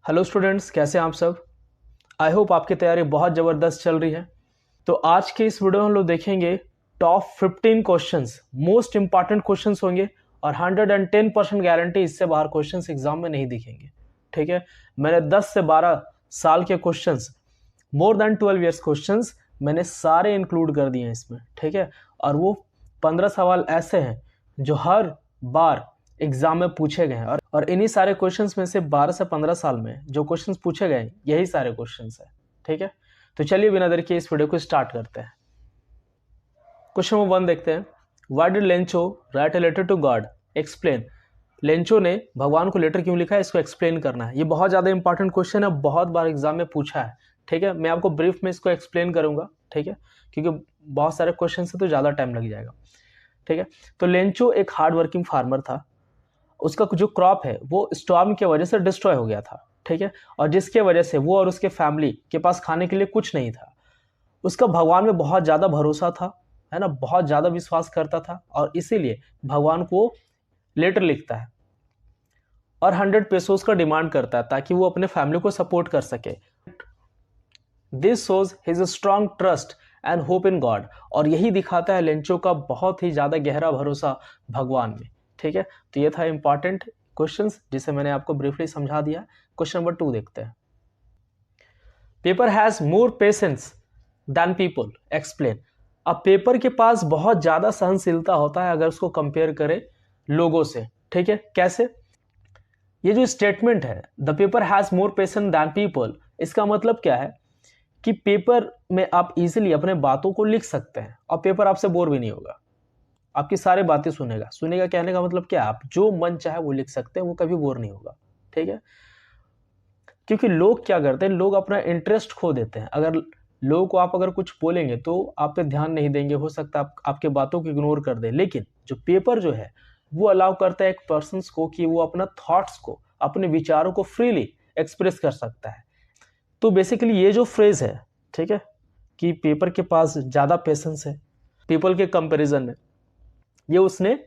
Hello students, कैसे हैं आप सब। आई होप आपकी तैयारी बहुत ज़बरदस्त चल रही है। तो आज के इस वीडियो में हम लोग देखेंगे top 15 questions, most important questions होंगे और 110% गारंटी इससे बाहर क्वेश्चंस एग्जाम में नहीं दिखेंगे। ठीक है, मैंने 10 से 12 साल के questions, more than 12 years questions मैंने सारे इंक्लूड कर दिए हैं इसमें। ठीक है, और वो 15 सवाल ऐसे हैं जो हर बार एग्जाम में पूछे गए हैं और इन्हीं सारे क्वेश्चंस में से 12 से 15 साल में जो क्वेश्चंस पूछे गए यही सारे क्वेश्चंस हैं। ठीक है, तो चलिए बिना देर के इस वीडियो को स्टार्ट करते हैं। क्वेश्चन नंबर 1 देखते हैं। Why did Lencho write a letter to God? Explain. Lencho ने भगवान को लेटर क्यों लिखा है, इसको एक्सप्लेन करना है। ये बहुत ज़्यादा इंपॉर्टेंट क्वेश्चन है, बहुत बार एग्जाम में पूछा है। ठीक है, मैं आपको ब्रीफ में इसको एक्सप्लेन करूंगा। ठीक है, क्योंकि बहुत सारे क्वेश्चन से तो ज़्यादा टाइम लग जाएगा। ठीक है, तो लेंचो एक हार्ड वर्किंग फार्मर था। उसका जो क्रॉप है वो स्टॉर्म की वजह से डिस्ट्रॉय हो गया था। ठीक है, और जिसके वजह से वो और उसके फैमिली के पास खाने के लिए कुछ नहीं था। उसका भगवान में बहुत ज़्यादा भरोसा था, है ना, बहुत ज़्यादा विश्वास करता था और इसीलिए भगवान को लेटर लिखता है और 100 पेसोस का डिमांड करता है ताकि वो अपने फैमिली को सपोर्ट कर सके। This shows his strong trust and hope in God, और यही दिखाता है लेंचो का बहुत ही ज़्यादा गहरा भरोसा भगवान में। ठीक है, तो ये था इंपॉर्टेंट क्वेश्चंस जिसे मैंने आपको ब्रीफली समझा दिया। क्वेश्चन नंबर 2 देखते हैं। Paper has more patience than people, explain. अब पेपर के पास बहुत ज्यादा सहनशीलता होता है अगर उसको कंपेयर करें लोगों से। ठीक है, कैसे? ये जो स्टेटमेंट है the paper has more patience than people, इसका मतलब क्या है कि पेपर में आप इजीली अपने बातों को लिख सकते हैं और पेपर आपसे बोर भी नहीं होगा, आपकी सारी बातें सुनेगा। कहने का मतलब क्या है, आप जो मन चाहे वो लिख सकते हैं, वो कभी बोर नहीं होगा। ठीक है, क्योंकि लोग क्या करते हैं, लोग अपना इंटरेस्ट खो देते हैं। अगर लोगों को आप अगर कुछ बोलेंगे तो आप पे ध्यान नहीं देंगे, हो सकता है आपके बातों को इग्नोर कर दे। लेकिन जो पेपर जो है वो अलाउ करता है एक पर्सन को कि वो अपना थॉट्स को, अपने विचारों को फ्रीली एक्सप्रेस कर सकता है। तो बेसिकली ये जो फ्रेज है, ठीक है, कि पेपर के पास ज़्यादा पेशेंस है पीपल के कंपैरिजन में, ये उसने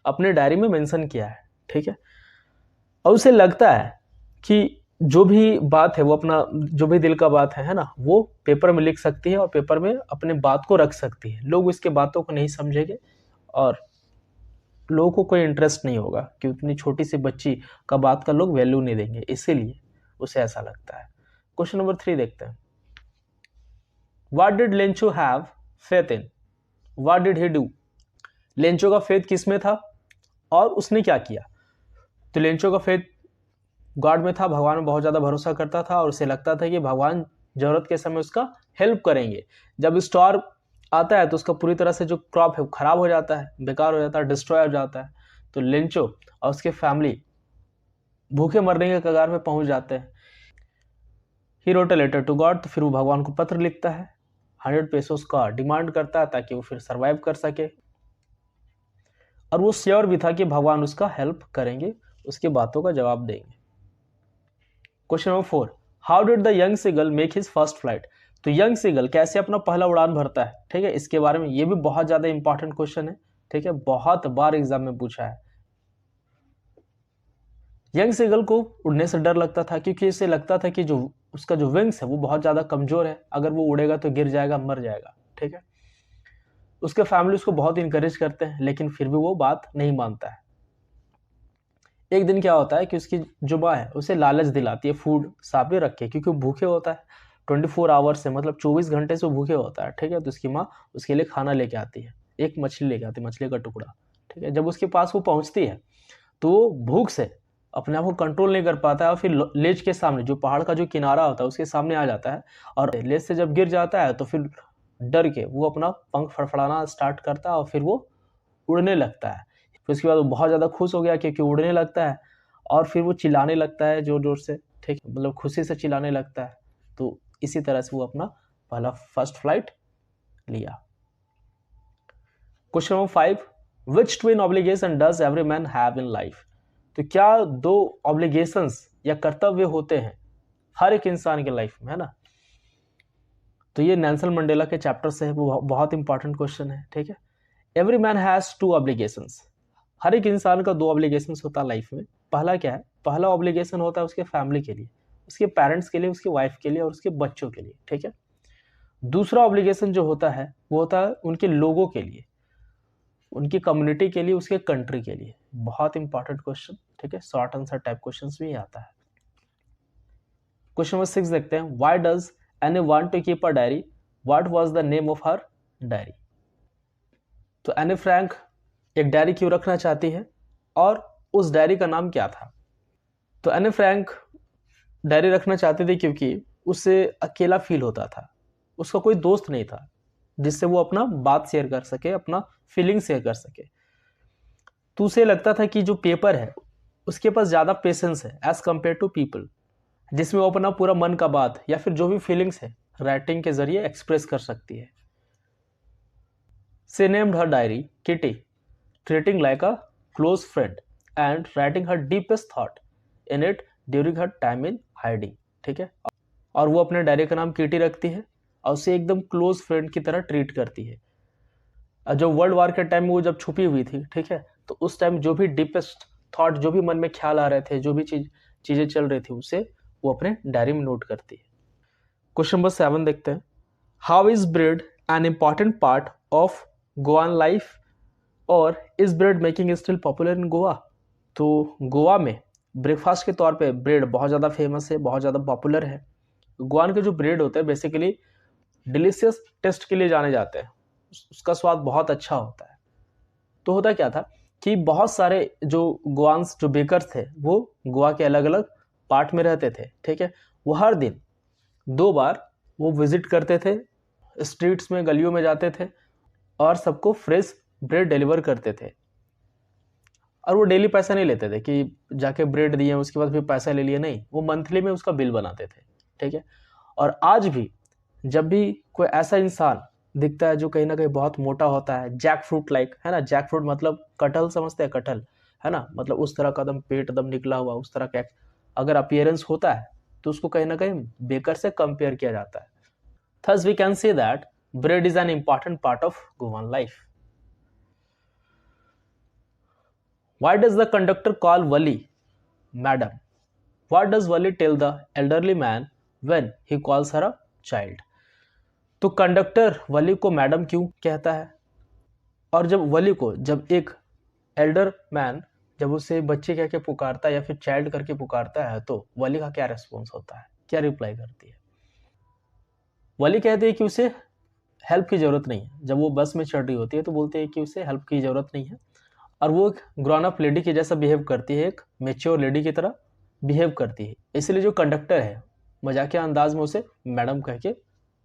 अपने डायरी में मेंशन किया है। ठीक है, और उसे लगता है कि जो भी बात है वो अपना, जो भी दिल का बात है ना, वो पेपर में लिख सकती है और पेपर में अपने बात को रख सकती है। लोग इसके बातों को नहीं समझेंगे और लोगों को कोई इंटरेस्ट नहीं होगा कि उतनी छोटी सी बच्ची का बात का लोग वैल्यू नहीं देंगे, इसीलिए उसे ऐसा लगता है। क्वेश्चन नंबर 3 देखते हैं। What did Lencho have faith in? What did he do? Lencho का फेथ किसमें था और उसने क्या किया? तो लेंचो का फेथ गॉड में था, भगवान में बहुत ज़्यादा भरोसा करता था और उसे लगता था कि भगवान जरूरत के समय उसका हेल्प करेंगे। जब स्टॉर्म आता है तो उसका पूरी तरह से जो क्रॉप है वो खराब हो जाता है, बेकार हो जाता है, डिस्ट्रॉय हो जाता है। तो लेंचो और उसके फैमिली भूखे मरने के कगार में पहुंच जाते हैं। He wrote a letter to God, तो फिर वो भगवान को पत्र लिखता है, 100 पेसोस का डिमांड करता है ताकि वो फिर सर्वाइव कर सके। और वो श्योर भी था कि भगवान उसका हेल्प करेंगे, उसकी बातों का जवाब देंगे। Question number 4, how did the young seagull make his first flight? तो यंग सीगल कैसे अपना पहला उड़ान भरता है? ठीक है, इसके बारे में ये भी बहुत ज्यादा इंपॉर्टेंट क्वेश्चन है। ठीक है, बहुत बार एग्जाम में पूछा है। यंग सीगल को उड़ने से डर लगता था क्योंकि इसे लगता था कि जो उसका जो विंग्स है वो बहुत ज्यादा कमजोर है, अगर वो उड़ेगा तो गिर जाएगा, मर जाएगा। ठीक है, उसके फैमिली उसको बहुत इंकरेज करते हैं लेकिन फिर भी वो बात नहीं मानता है। एक दिन क्या होता है कि उसकी जो माँ है उसे लालच दिलाती है फूड सामने रख के, क्योंकि वो भूखे होता है 24 आवर्स से, मतलब 24 घंटे से वो भूखे होता है। ठीक है, तो उसकी माँ उसके लिए खाना लेके आती है, एक मछली लेके आती है, मछली का टुकड़ा। ठीक है, जब उसके पास वो पहुंचती है तो भूख से अपने आप को कंट्रोल नहीं कर पाता है और फिर लेज के सामने, जो पहाड़ का जो किनारा होता है उसके सामने आ जाता है और लेज से जब गिर जाता है तो फिर डर के वो अपना पंख फड़फड़ाना स्टार्ट करता है और फिर वो उड़ने लगता है। फिर उसके बाद वो बहुत ज़्यादा खुश हो गया क्योंकि उड़ने लगता है और फिर वो चिल्लाने लगता है जोर जोर से। ठीक, मतलब खुशी से चिल्लाने लगता है। तो इसी तरह से वो अपना पहला फर्स्ट फ्लाइट लिया। Question number 5, which twin obligation does every man have in life? तो क्या दो ऑब्लिगेशंस या कर्तव्य होते हैं हर एक इंसान के लाइफ में, है ना? तो ये नेल्सन मंडेला के चैप्टर से है, वो बहुत इंपॉर्टेंट क्वेश्चन है। ठीक है, एवरी मैन हैज 2 ऑब्लिगेशंस। हर एक इंसान का 2 ऑब्लिगेशंस होता है लाइफ में। पहला क्या है? पहला ऑब्लिगेशन होता है उसके फैमिली के लिए, उसके पेरेंट्स के लिए, उसके वाइफ के लिए और उसके बच्चों के लिए, ठीक है। दूसरा ऑब्लिगेशन जो होता है वो होता है उनके लोगों के लिए, उनकी कम्युनिटी के लिए, उसके कंट्री के लिए। बहुत इंपॉर्टेंट क्वेश्चन, ठीक है, शॉर्ट आंसर टाइप क्वेश्चंस भी आता है। क्वेश्चन नंबर 6 देखते हैं, why does Anne want to keep a diary, what was the name of her diary. तो एनी फ्रैंक एक डायरी क्यों रखना चाहती है और उस डायरी का नाम क्या था। तो एनी फ्रैंक डायरी रखना चाहती थी क्योंकि उसे अकेला फील होता था, उसका कोई दोस्त नहीं था जिससे वो अपना बात शेयर कर सके, अपना फीलिंग शेयर कर सके। तो उसे लगता था कि जो पेपर है उसके पास ज़्यादा पेशेंस है एज कम्पेयर टू पीपल, जिसमें वो अपना पूरा मन का बात या फिर जो भी फीलिंग्स है राइटिंग के जरिए एक्सप्रेस कर सकती है। She named her diary Kitty, treating like a close friend and writing her deepest thought in it during her time in hiding, ठीक है। और वो अपने डायरी का नाम किटी रखती है और उसे एकदम क्लोज फ्रेंड की तरह ट्रीट करती है। जो वर्ल्ड वार के टाइम में वो जब छुपी हुई थी, ठीक है, तो उस टाइम जो भी डीपेस्ट थॉट, जो भी मन में ख्याल आ रहे थे, जो भी चीज़ें चल रही थी, उसे वो अपने डायरी में नोट करती है। क्वेश्चन नंबर 7 देखते हैं, how is bread an important part of गोवान लाइफ और is bread making still popular in Goa. तो गोवा में ब्रेकफास्ट के तौर पे ब्रेड बहुत ज़्यादा फेमस है, बहुत ज़्यादा पॉपुलर है। गोवान के जो ब्रेड होते हैं बेसिकली डिलीशियस टेस्ट के लिए जाने जाते हैं, उसका स्वाद बहुत अच्छा होता है। तो होता क्या था कि बहुत सारे जो गोवान्स जो बेकर्स थे वो गोवा के अलग अलग पार्ट में रहते थे, ठीक है। वो हर दिन 2 बार वो विजिट करते थे, स्ट्रीट्स में, गलियों में जाते थे और सबको फ्रेश ब्रेड डिलीवर करते थे। और वो डेली पैसा नहीं लेते थे कि जाके ब्रेड दिए उसके बाद फिर पैसा ले लिए, नहीं, वो मंथली में उसका बिल बनाते थे, ठीक है। और आज भी जब भी कोई ऐसा इंसान दिखता है जो कहीं ना कहीं बहुत मोटा होता है, जैक फ्रूट लाइक, है ना, जैक फ्रूट मतलब कटहल, समझते हैं कटहल, है ना, मतलब उस तरह का दम पेट दम निकला हुआ, उस तरह का अगर अपीयरेंस होता है तो उसको कहीं ना कहीं बेकर से कंपेयर किया जाता है। Thus we can say that bread is an important part of Goan life. Why does the conductor call Wali madam? What does Wali tell the elderly man when he calls her a child? तो conductor वली को madam क्यों कहता है, और जब वली को, जब एक एल्डर मैन जब उसे बच्चे कह के पुकारता है या फिर चाइल्ड करके पुकारता है, तो वली का क्या रेस्पॉन्स होता है, क्या रिप्लाई करती है। वली कहती है कि उसे हेल्प की ज़रूरत नहीं है। जब वो बस में चढ़ रही होती है तो बोलते हैं कि उसे हेल्प की ज़रूरत नहीं है, और वो एक ग्रोन अप लेडी के जैसा बिहेव करती है, एक मेच्योर लेडी की तरह बिहेव करती है। इसलिए जो कंडक्टर है मजाकिया अंदाज में उसे मैडम कह के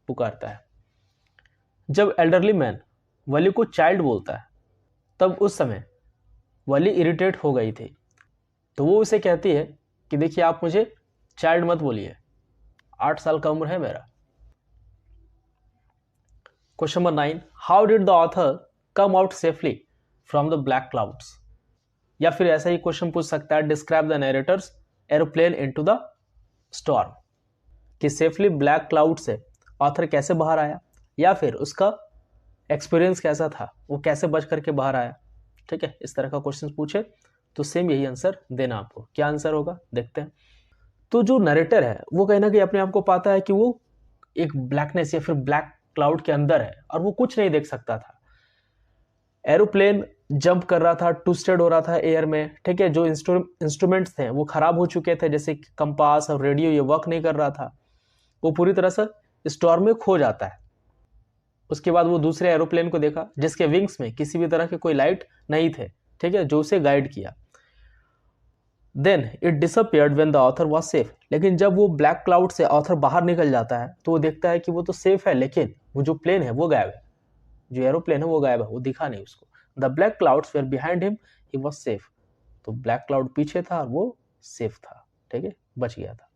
पुकारता है। जब एल्डरली मैन वली को चाइल्ड बोलता है तब उस समय वली इरिटेट हो गई थी, तो वो उसे कहती है कि देखिए आप मुझे चाइल्ड मत बोलिए, 8 साल का उम्र है मेरा। Question number 9, how did the author come out safely from the black clouds. या फिर ऐसा ही क्वेश्चन पूछ सकता है, describe the narrator's aeroplane into the storm, कि सेफली ब्लैक क्लाउड से ऑथर कैसे बाहर आया या फिर उसका एक्सपीरियंस कैसा था, वो कैसे बच करके बाहर आया, ठीक है। इस तरह का क्वेश्चन पूछे तो सेम यही आंसर देना आपको। क्या आंसर होगा देखते हैं। तो जो नरेटर है वो कहीं ना कहीं अपने आप को पाता है कि वो एक ब्लैकनेस या फिर ब्लैक क्लाउड के अंदर है और वो कुछ नहीं देख सकता था। एरोप्लेन जंप कर रहा था, ट्विस्टेड हो रहा था एयर में, ठीक है। जो इंस्ट्रूमेंट्स थे वो खराब हो चुके थे, जैसे कंपास और रेडियो, ये वर्क नहीं कर रहा था। वो पूरी तरह से स्टॉर्म में खो जाता है। उसके बाद वो दूसरे एरोप्लेन को देखा जिसके विंग्स में किसी भी तरह के कोई लाइट नहीं थे, ठीक है, जो उसे गाइड किया। Then it disappeared when the author was safe. लेकिन जब वो ब्लैक क्लाउड से ऑथर बाहर निकल जाता है तो वो देखता है कि वो तो सेफ है, लेकिन वो जो प्लेन है वो गायब है, जो एरोप्लेन है वो गायब है, वो दिखा नहीं उसको। The black clouds were behind him, he was safe. तो ब्लैक क्लाउड पीछे था और वो सेफ था, ठीक है, बच गया था।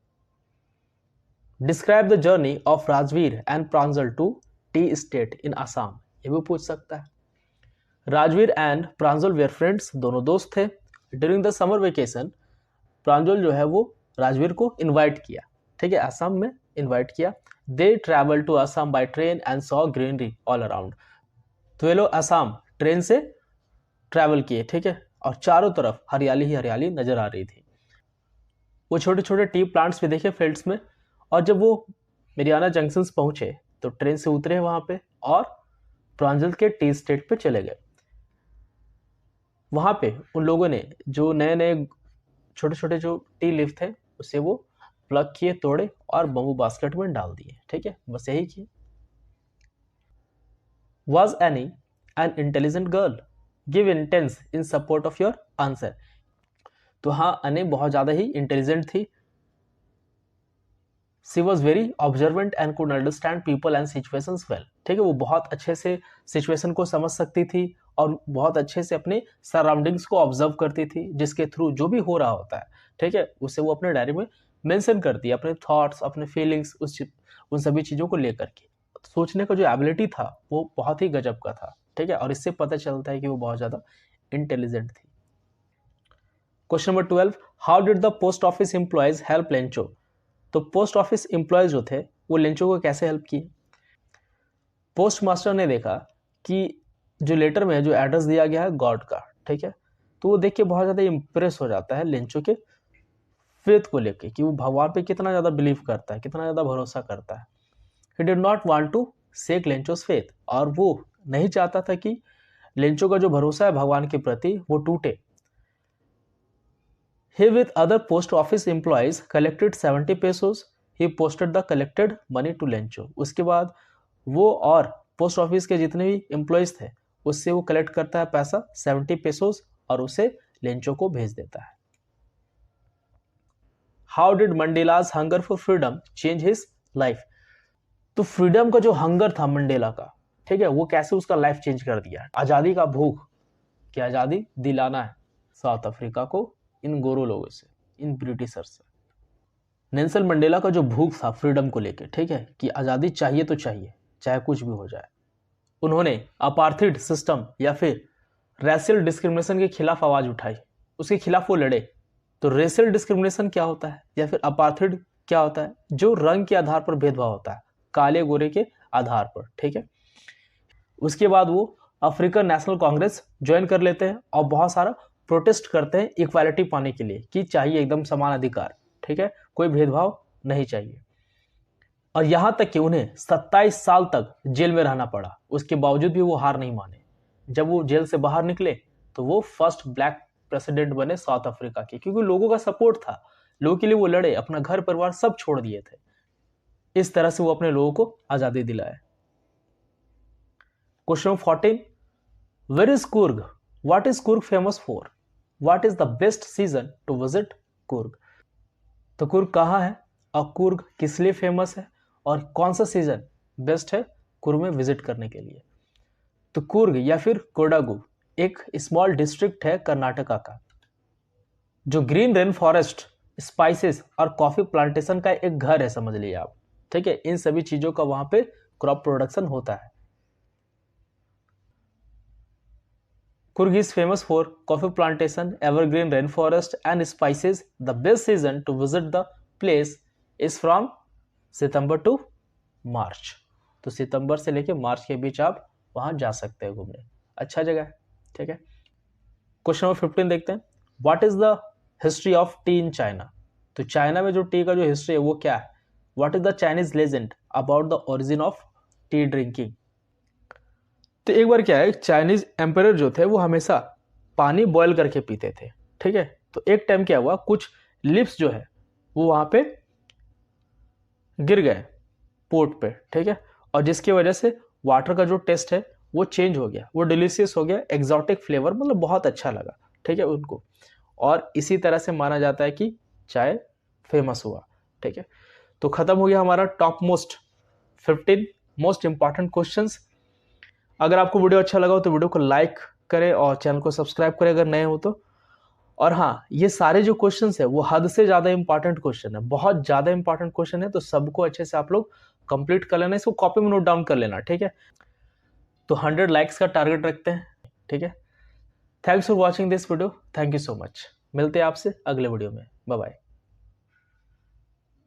Describe the journey of Rajveer and Pranjal to tea estate in Assam, ये भी पूछ सकता है। Rajveer and Pranjal were friends, दोनों दोस्त थे। During the summer vacation Pranjal जो है वो राजवीर को इनवाइट किया, ठीक है, असम में इनवाइट किया। They travel to Assam by train and saw greenery all around. तो ये लोग असम ट्रेन से ट्रैवल किए, ठीक है, और चारों तरफ हरियाली ही हरियाली नजर आ रही थी। वो छोटे छोटे टी प्लांट्स भी देखे फील्ड्स में। और जब वो मेरियाना जंक्शन पहुंचे तो ट्रेन से उतरे वहां पे और ब्राजील के टी स्टेट पे चले गए। वहां पे उन लोगों ने जो नए नए छोटे छोटे जो टी लीफ थे उसे वो प्लग किए, तोड़े और बम्बू बास्केट में डाल दिए। ठीक है, बस यही किए। Was Annie an intelligent girl? Give intense in support of your answer. तो हाँ, अने बहुत ज़्यादा ही इंटेलिजेंट थी। She was very observant and could understand people and situations well. ठीक है, वो बहुत अच्छे से सिचुएशन को समझ सकती थी और बहुत अच्छे से अपने सराउंडिंग्स को ऑब्जर्व करती थी, जिसके थ्रू जो भी हो रहा होता है, ठीक है, उसे वो अपने डायरी में मेंशन करती है, अपने थॉट्स, अपने फीलिंग्स, उन सभी चीज़ों को लेकर के। सोचने का जो एबिलिटी था वो बहुत ही गजब का था। ठीक है, और इससे पता चलता है कि वो बहुत ज़्यादा इंटेलिजेंट थी। Question number 12, how did the post office employees help Lencho? तो पोस्ट ऑफिस एम्प्लॉयज जो थे वो लेंचो को कैसे हेल्प किए? पोस्ट मास्टर ने देखा कि जो लेटर में जो एड्रेस दिया गया है गॉड का, ठीक है, तो वो देख के बहुत ज़्यादा इंप्रेस हो जाता है लेंचो के फेथ को लेके कि वो भगवान पे कितना ज़्यादा बिलीव करता है, कितना ज़्यादा भरोसा करता है। He did not want to shake लेंचो's faith, और वो नहीं चाहता था कि लेंचो का जो भरोसा है भगवान के प्रति वो टूटे। He with other post office employees collected 70 pesos. He posted the collected money to Lencho. उसके बाद वो और पोस्ट ऑफिस के जितने भी एम्प्लॉयज थे उससे वो कलेक्ट करता है पैसा 70 पेसोस और उसे लेंचो को भेज देता है। How did Mandela's hunger for freedom change his life? तो फ्रीडम का जो हंगर था मंडेला का, ठीक है, वो कैसे उसका लाइफ चेंज कर दिया। आज़ादी का भूख कि आज़ादी दिलाना है साउथ अफ्रीका को इन गोरों लोगों से, इन ब्रिटिशर्स से। नेल्सन मंडेला का जो भूख था फ्रीडम को लेके, ठीक है, कि आज़ादी चाहिए तो चाहिए, चाहे कुछ भी हो जाए। उन्होंने अपार्थाइड सिस्टम या फिर रेशियल डिस्क्रिमिनेशन के खिलाफ आवाज़ उठाई, उसके खिलाफ वो लड़े। तो रेशियल डिस्क्रिमिनेशन क्या होता है या फिर अपार्थाइड क्या होता है? जो रंग के आधार पर भेदभाव होता है, काले गोरे के आधार पर। ठीक है, उसके बाद वो अफ्रीकन नेशनल कांग्रेस ज्वाइन कर लेते हैं और बहुत सारा प्रोटेस्ट करते हैं इक्वालिटी पाने के लिए कि चाहिए एकदम समान अधिकार, ठीक है, कोई भेदभाव नहीं चाहिए। और यहां तक कि उन्हें 27 साल तक जेल में रहना पड़ा, उसके बावजूद भी वो हार नहीं माने। जब वो जेल से बाहर निकले तो वो फर्स्ट ब्लैक प्रेसिडेंट बने साउथ अफ्रीका के, क्योंकि लोगों का सपोर्ट था, लोगों के लिए वो लड़े, अपना घर परिवार सब छोड़ दिए थे। इस तरह से वो अपने लोगों को आजादी दिलाए। Question 14, where is Coorg? What is Coorg famous for? What is the best season to visit Coorg? तो कुर्ग कहाँ है और कुर्ग किस लिए फेमस है और कौन सा सीजन बेस्ट है कुर्ग में विजिट करने के लिए? तो कुर्ग या फिर कोडागु एक स्मॉल डिस्ट्रिक्ट है कर्नाटका का, जो ग्रीन रेन फॉरेस्ट, स्पाइसेस और कॉफी प्लांटेशन का एक घर है, समझ लीजिए आप। ठीक है, इन सभी चीजों का वहां पे क्रॉप प्रोडक्शन होता है। Coorg is famous for coffee plantation, evergreen rain forest and spices. The best season to visit the place is from September to March. तो सितंबर से लेकर मार्च के बीच आप वहां जा सकते हैं घूमने, अच्छा जगह है। ठीक है, क्वेश्चन नंबर 15 देखते हैं। What is the history of T in China? तो चाइना में जो टी का जो हिस्ट्री है वो क्या है? What is the Chinese legend about the origin of T drinking? तो एक बार क्या है, चाइनीज एम्परर जो थे वो हमेशा पानी बॉयल करके पीते थे। ठीक है, तो एक टाइम क्या हुआ, कुछ लिप्स जो है वो वहां पे गिर गए पोर्ट पे। ठीक है, और जिसकी वजह से वाटर का जो टेस्ट है वो चेंज हो गया, वो डिलीशियस हो गया, एक्सोटिक फ्लेवर, मतलब बहुत अच्छा लगा। ठीक है उनको, और इसी तरह से माना जाता है कि चाय फेमस हुआ। ठीक है, तो खत्म हो गया हमारा top most 15 most important questions. अगर आपको वीडियो अच्छा लगा हो तो वीडियो को लाइक करें और चैनल को सब्सक्राइब करें अगर नए हो तो। और हाँ, ये सारे जो क्वेश्चंस है वो हद से ज्यादा इंपॉर्टेंट क्वेश्चन है, बहुत ज्यादा इंपॉर्टेंट क्वेश्चन है, तो सबको अच्छे से आप लोग कंप्लीट कर लेना, इसको कॉपी में नोट डाउन कर लेना। ठीक है, तो 100 लाइक्स का टारगेट रखते हैं। ठीक है, thanks for watching this video, thank you so much. मिलते हैं आपसे अगले वीडियो में, बाय बाय।